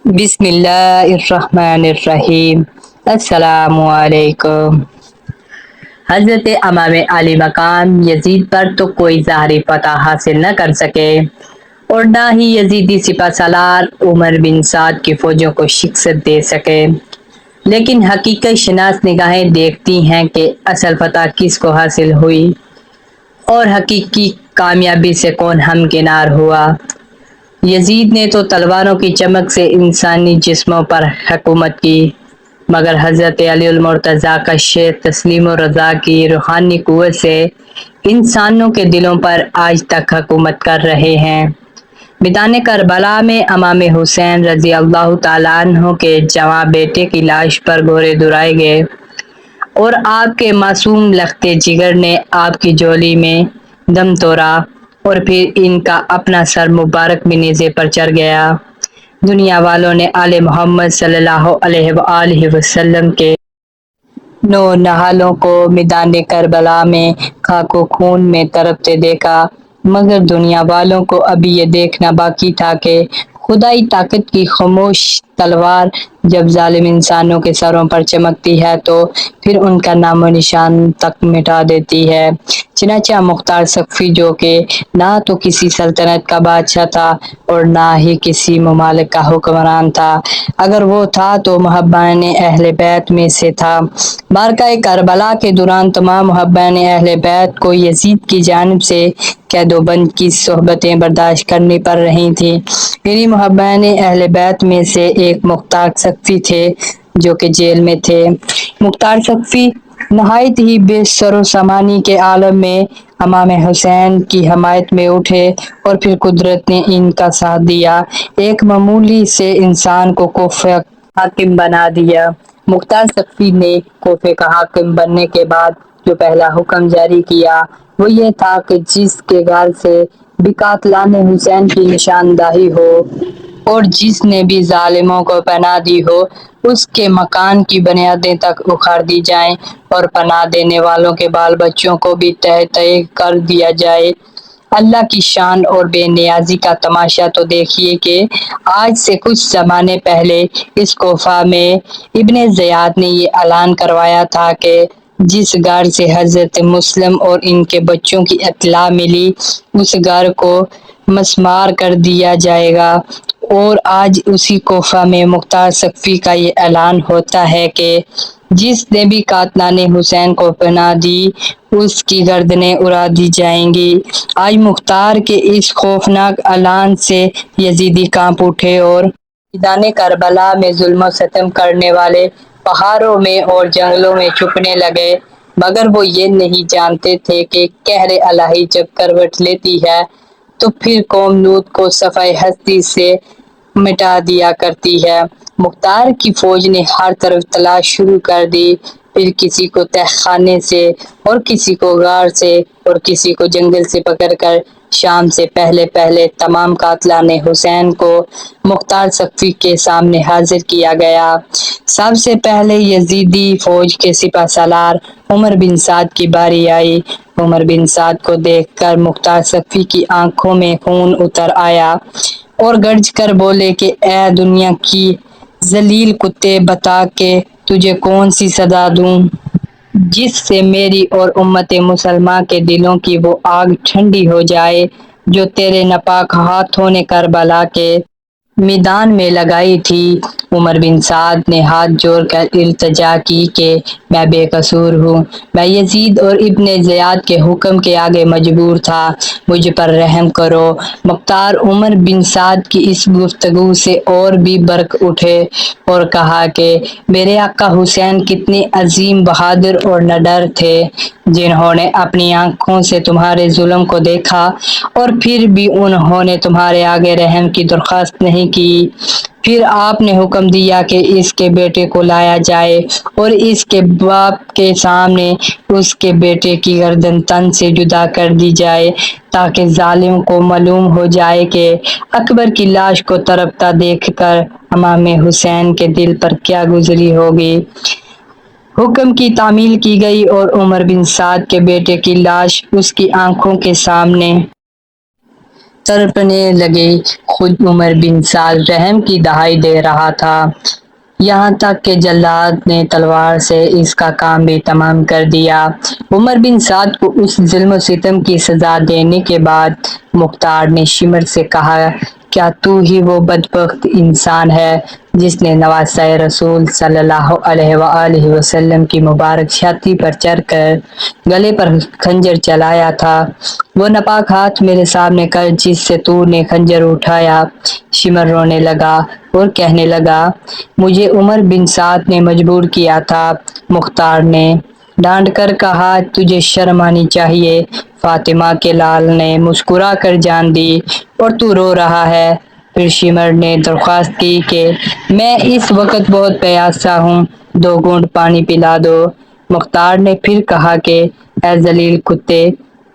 بسم اللہ الرحمن الرحیم۔ السلام علیکم۔ حضرت امام علی مقام یزید پر تو کوئی ظاہری فتح حاصل نہ کر سکے اور نہ ہی یزیدی سپہ سالار عمر بن سعد کی فوجوں کو شکست دے سکے، لیکن حقیقت شناس نگاہیں دیکھتی ہیں کہ اصل فتح کس کو حاصل ہوئی اور حقیقی کامیابی سے کون ہمکنار ہوا۔ یزید نے تو تلواروں کی چمک سے انسانی جسموں پر حکومت کی، مگر حضرت علی المرتضیٰ کا شعر تسلیم و رضا کی روحانی قوت سے انسانوں کے دلوں پر آج تک حکومت کر رہے ہیں۔ میدان کربلا میں امام حسین رضی اللہ تعالیٰ عنہ کے جواں بیٹے کی لاش پر گھوڑے دوڑائے گئے اور آپ کے معصوم لخت جگر نے آپ کی جولی میں دم توڑا اور پھر ان کا اپنا سر مبارک بھی نیزے پر چڑھ گیا۔ دنیا والوں نے آل محمد صلی اللہ علیہ وآلہ وسلم کے نو نہالوں کو میدان کربلا میں خاک و خون میں تڑپتے دیکھا، مگر دنیا والوں کو ابھی یہ دیکھنا باقی تھا کہ خدائی طاقت کی خاموش تلوار جب ظالم انسانوں کے سروں پر چمکتی ہے تو پھر ان کا نام و نشان تک مٹا دیتی ہے۔ چنانچہ مختار سقفی، جو کہ نہ تو کسی سلطنت کا بادشاہ تھا اور نہ ہی کسی ممالک کا حکمران تھا، اگر وہ تھا تو محبان اہل بیت میں سے تھا۔ معرکہ کربلا کے دوران تمام محبان اہل بیت کو یزید کی جانب سے قید و بند کی صحبتیں برداشت کرنی پڑ رہی تھیں۔ انہی محبان اہل بیت میں سے ایک مختار سقفی تھے جو کہ جیل میں تھے۔ مختار سقفی نہایت ہی بے سر و سامانی کے عالم میں امام حسین کی حمایت میں اٹھے اور پھر قدرت نے ان کا ساتھ دیا، ایک معمولی سے انسان کو کوفہ حاکم بنا دیا۔ مختار سقفی نے کوفے کا حاکم بننے کے بعد جو پہلا حکم جاری کیا وہ یہ تھا کہ جس کے گھر سے بھی قاتلان حسین کی نشاندہی ہو اور جس نے بھی ظالموں کو پناہ دی ہو، اس کے مکان کی بنیادیں تک اکھاڑ دی جائیں اور پناہ دینے والوں کے بال بچوں کو بھی تہہ تہہ کر دیا جائے۔ اللہ کی شان اور بے نیازی کا تماشا تو دیکھیے کہ آج سے کچھ زمانے پہلے اس کوفہ میں ابن زیاد نے یہ اعلان کروایا تھا کہ جس گھر سے حضرت مسلم اور ان کے بچوں کی اطلاع ملی اس گھر کو مسمار کر دیا جائے گا، اور آج اسی کوفہ میں مختار سقفی کا یہ اعلان ہوتا ہے کہ جس نے بھی قاتلان حسین کو پناہ دی اس کی گردنیں اڑا دی جائیں گی۔ آج مختار کے اس خوفناک اعلان سے یزیدی کانپ اٹھے اور میدان کربلا میں ظلم و ستم کرنے والے پہاڑوں میں اور جنگلوں میں چھپنے لگے، مگر وہ یہ نہیں جانتے تھے کہ قہر الہی جب کروٹ لیتی ہے تو پھر قوم لوط کو صفحہ ہستی سے مٹا دیا کرتی ہے۔ مختار کی فوج نے ہر طرف تلاش شروع کر دی، پھر کسی کو تہ خانے سے اور کسی کو غار سے اور کسی کو جنگل سے پکڑ کر شام سے پہلے پہلے تمام قاتلان حسین کو مختار سقفی کے سامنے حاضر کیا گیا۔ سب سے پہلے یزیدی فوج کے سپہ سالار عمر بن سعد کی باری آئی۔ عمر بن سعد کو دیکھ کر مختار سقفی کی آنکھوں میں خون اتر آیا اور گرج کر بولے کہ اے دنیا کی ذلیل کتے، بتا کہ تجھے کون سی سزا دوں جس سے میری اور امت مسلمہ کے دلوں کی وہ آگ ٹھنڈی ہو جائے جو تیرے ناپاک ہاتھوں نے کربلا کے میدان میں لگائی تھی۔ عمر بن سعد نے ہاتھ جوڑ کر التجا کی کہ میں بے قصور ہوں، میں یزید اور ابن زیاد کے حکم کے آگے مجبور تھا، مجھ پر رحم کرو۔ مختار عمر بن سعد کی اس گفتگو سے اور بھی برق اٹھے اور کہا کہ میرے آقا حسین کتنے عظیم، بہادر اور نڈر تھے، جنہوں نے اپنی آنکھوں سے تمہارے ظلم کو دیکھا اور پھر بھی انہوں نے تمہارے آگے رحم کی درخواست نہیں کی۔ پھر آپ نے حکم دیا کہ اس کے بیٹے کو لایا جائے اور اس کے باپ کے سامنے اس کے بیٹے کی گردن تن سے جدا کر دی جائے تاکہ ظالم کو معلوم ہو جائے کہ اکبر کی لاش کو تڑپتا دیکھ کر امام حسین کے دل پر کیا گزری ہوگی۔ حکم کی تعمیل کی گئی اور عمر بن سعد کے بیٹے کی لاش اس کی آنکھوں کے سامنے تڑپنے لگے۔ خود عمر بن سعد رحم کی دہائی دے رہا تھا، یہاں تک کہ جلاد نے تلوار سے اس کا کام بھی تمام کر دیا۔ عمر بن سعد کو اس ظلم و ستم کی سزا دینے کے بعد مختار نے شمر سے کہا، کیا تو ہی وہ بدبخت انسان ہے جس نے نواسہ رسول صلی اللہ علیہ وآلہ وسلم کی مبارک چھاتی پر چڑھ کر گلے پر خنجر چلایا تھا؟ وہ ناپاک ہاتھ میرے سامنے کر جس سے تو نے خنجر اٹھایا۔ شمر رونے لگا اور کہنے لگا، مجھے عمر بن سعد نے مجبور کیا تھا۔ مختار نے ڈانٹ کر کہا، تجھے شرم آنی چاہیے۔ فاطمہ کے لال نے مسکرا کر جان دی، اور تو رو رہا ہے؟ پھر شمر نے درخواست کی کہ میں اس وقت بہت پیاسا ہوں، 2 گھونٹ پانی پلا دو۔ مختار نے پھر کہا کہ اے ذلیل کتے،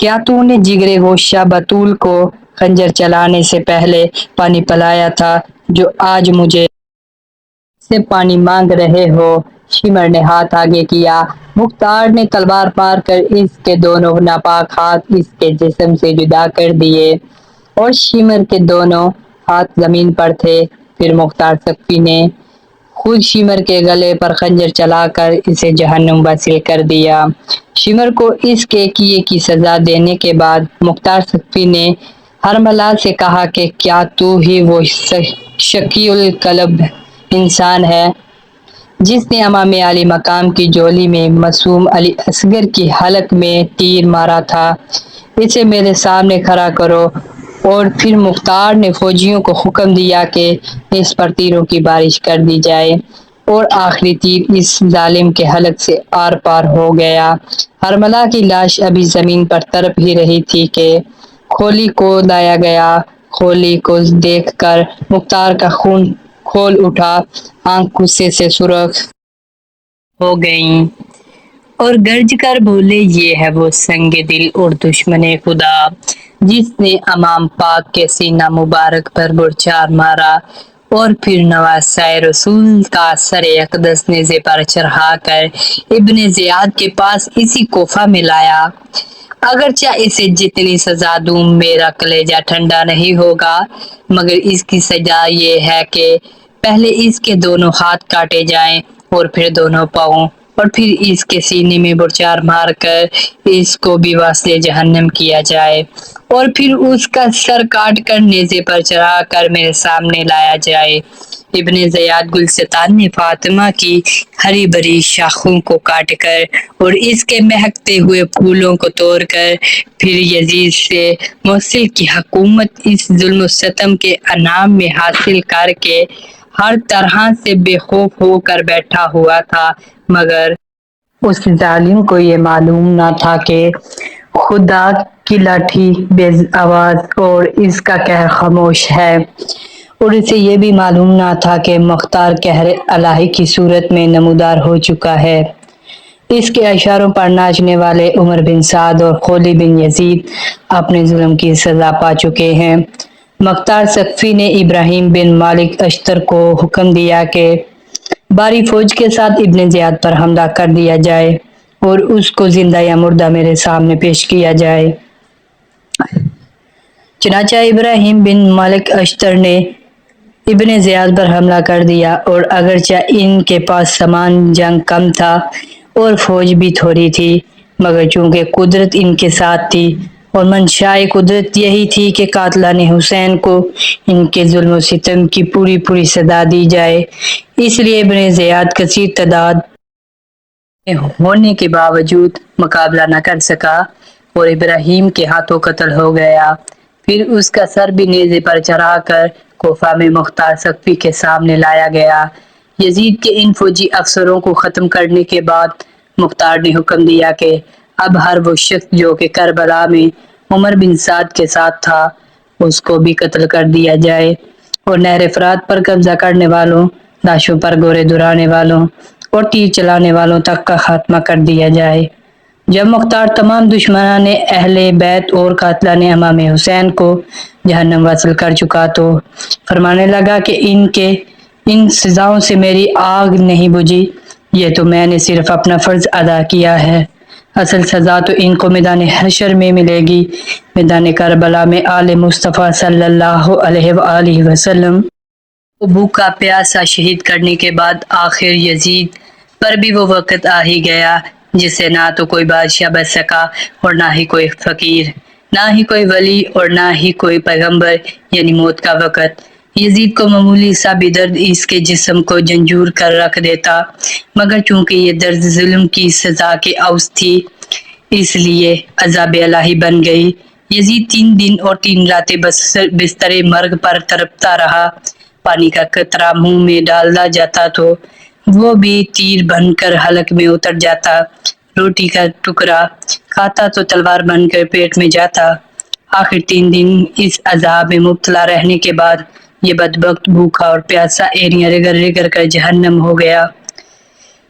کیا تو نے جگر گوشہ بطول کو خنجر چلانے سے پہلے پانی پلایا تھا جو آج مجھے سے پانی مانگ رہے ہو؟ شمر نے ہاتھ آگے کیا۔ مختار نے تلوار مار کر اس کے دونوں ناپاک ہاتھ اس کے جسم سے جدا کر دیے اور شمر کے دونوں ہاتھ زمین پر تھے۔ پھر مختار سقفی نے خود شمر کے گلے پر خنجر چلا کر اسے جہنم واصل کر دیا۔ شمر کو اس کے کیے کی سزا دینے کے بعد مختار سقفی نے حرملہ سے کہا کہ کیا تو ہی وہ شقی القلب انسان ہے جس نے امام علی مقام کی جولی میں معصوم علی اصغر کی حلق میں تیر مارا تھا؟ اسے میرے سامنے کھڑا کرو۔ اور پھر مختار نے فوجیوں کو حکم دیا کہ اس پر تیروں کی بارش کر دی جائے، اور آخری تیر اس ظالم کے حلق سے آر پار ہو گیا۔ حرملہ کی لاش ابھی زمین پر تڑپ ہی رہی تھی کہ کھولی کو لایا گیا۔ کھولی کو دیکھ کر مختار کا خون کھول اٹھا، آنکھ غصے سے سرخ ہو گئیں اور گرج کر بولے، یہ ہے وہ سنگ دل اور دشمن خدا جس نے امام پاک کے سینہ مبارک پر بوچھار مارا اور پھر نواسہ رسول کا سر اقدس نیزے پر چڑھا کر ابن زیاد کے پاس اسی کوفہ میں لایا۔ اگرچہ اسے جتنی سزا دوں میرا کلیجہ ٹھنڈا نہیں ہوگا، مگر اس کی سزا یہ ہے کہ پہلے اس کے دونوں ہاتھ کاٹے جائیں اور پھر دونوں پاؤں، اور پھر اس کے سینے میں بوچھار مار کر اس کو بھی واصل جہنم کیا جائے، اور پھر اس کا سر کاٹ کر نیزے پر چڑھا کر میرے سامنے لایا جائے۔ ابن زیاد گلستان نے فاطمہ کی ہری بھری شاخوں کو کاٹ کر اور اس کے مہکتے ہوئے پھولوں کو توڑ کر پھر یزید سے موصل کی حکومت اس ظلم و ستم کے انعام میں حاصل کر کے ہر طرح سے بے خوف ہو کر بیٹھا ہوا تھا، مگر اس ظالم کو یہ معلوم نہ تھا کہ خدا کی لاٹھی بے آواز اور اس کا قہر خاموش ہے، اور اسے یہ بھی معلوم نہ تھا کہ مختار قہر الہی کی صورت میں نمودار ہو چکا ہے۔ اس کے اشاروں پر ناچنے والے عمر بن سعد اور خولی بن یزید اپنے ظلم کی سزا پا چکے ہیں۔ مختار سقفی نے ابراہیم بن مالک اشتر کو حکم دیا کہ بھاری فوج کے ساتھ ابن زیاد پر حملہ کر دیا جائے اور اس کو زندہ یا مردہ میرے سامنے پیش کیا جائے۔ چنانچہ ابراہیم بن مالک اشتر نے ابن زیاد پر حملہ کر دیا، اور اگرچہ ان کے پاس سامان جنگ کم تھا اور فوج بھی تھوڑی تھی، مگر چونکہ قدرت ان کے ساتھ تھی اور منشائے قدرت یہی تھی کہ قاتلان حسین کو ان کے ظلم و ستم کی پوری سزا دی جائے، اس لیے ابن زیاد کثیر تعداد میں ہونے کے باوجود مقابلہ نہ کر سکا اور ابراہیم کے ہاتھوں قتل ہو گیا۔ پھر اس کا سر بھی نیزے پر چڑھا کر کوفہ میں مختار سقفی کے سامنے لایا گیا۔ یزید کے ان فوجی افسروں کو ختم کرنے کے بعد مختار نے حکم دیا کہ اب ہر وہ شخص جو کہ کربلا میں عمر بن سعد کے ساتھ تھا اس کو بھی قتل کر دیا جائے، اور نہر فرات پر قبضہ کرنے والوں، لاشوں پر گورے دھرانے والوں اور تیر چلانے والوں تک کا خاتمہ کر دیا جائے۔ جب مختار تمام دشمنان اہل بیت اور قاتلان امام حسین کو جہنم واصل کر چکا تو فرمانے لگا کہ ان سزاؤں سے میری آگ نہیں بجھی، یہ تو میں نے صرف اپنا فرض ادا کیا ہے۔ اصل سزا تو ان کو میدان حشر میں ملے گی، میدان کربلا میں آل مصطفیٰ صلی اللہ علیہ وآلہ وسلم کو بھوکا پیاسا شہید کرنے کے بعد آخر یزید پر بھی وہ وقت آ ہی گیا جسے نہ تو کوئی بادشاہ بچ سکا اور نہ ہی کوئی فقیر، نہ ہی کوئی ولی اور نہ ہی کوئی پیغمبر، یعنی موت کا وقت۔ یزید کو معمولی سا بھی درد اس کے جسم کو جھنجھور کر رکھ دیتا، مگر چونکہ یہ درد ظلم کی سزا کے عوض تھی، اس لیے عذاب الہی بن گئی۔ یزید 3 دن اور 3 راتیں بستر مرگ پر تڑپتا رہا۔ پانی کا قطرہ منہ میں ڈالا جاتا تو وہ بھی تیر بن کر حلق میں اتر جاتا، روٹی کا ٹکڑا کھاتا تو تلوار بن کر پیٹ میں جاتا۔ آخر 3 دن اس عذاب میں مبتلا رہنے کے بعد یہ بدبخت بھوکا اور پیاسا ایڑیاں رگڑ رگڑ کر جہنم ہو گیا۔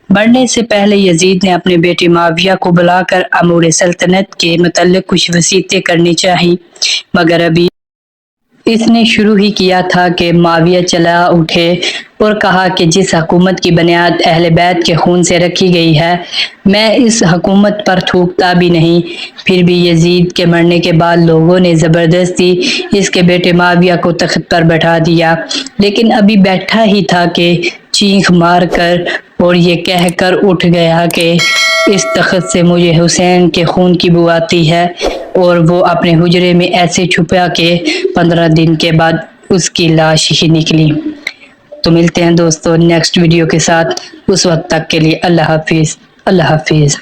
مرنے سے پہلے یزید نے اپنے بیٹے معاویہ کو بلا کر امور سلطنت کے متعلق کچھ وصیتیں کرنی چاہی، مگر ابھی اس نے شروع ہی کیا تھا کہ معاویہ چلا اٹھے اور کہا کہ جس حکومت کی بنیاد اہل بیت کے خون سے رکھی گئی ہے، میں اس حکومت پر تھوکتا بھی نہیں۔ پھر بھی یزید کے مرنے کے بعد لوگوں نے زبردستی اس کے بیٹے معاویہ کو تخت پر بٹھا دیا، لیکن ابھی بیٹھا ہی تھا کہ چینخ مار کر اور یہ کہہ کر اٹھ گیا کہ اس تخت سے مجھے حسین کے خون کی بو آتی ہے، اور وہ اپنے حجرے میں ایسے چھپا کہ 15 دن کے بعد اس کی لاش ہی نکلی۔ تو ملتے ہیں دوستوں نیکسٹ ویڈیو کے ساتھ، اس وقت تک کے لیے اللہ حافظ۔ اللہ حافظ۔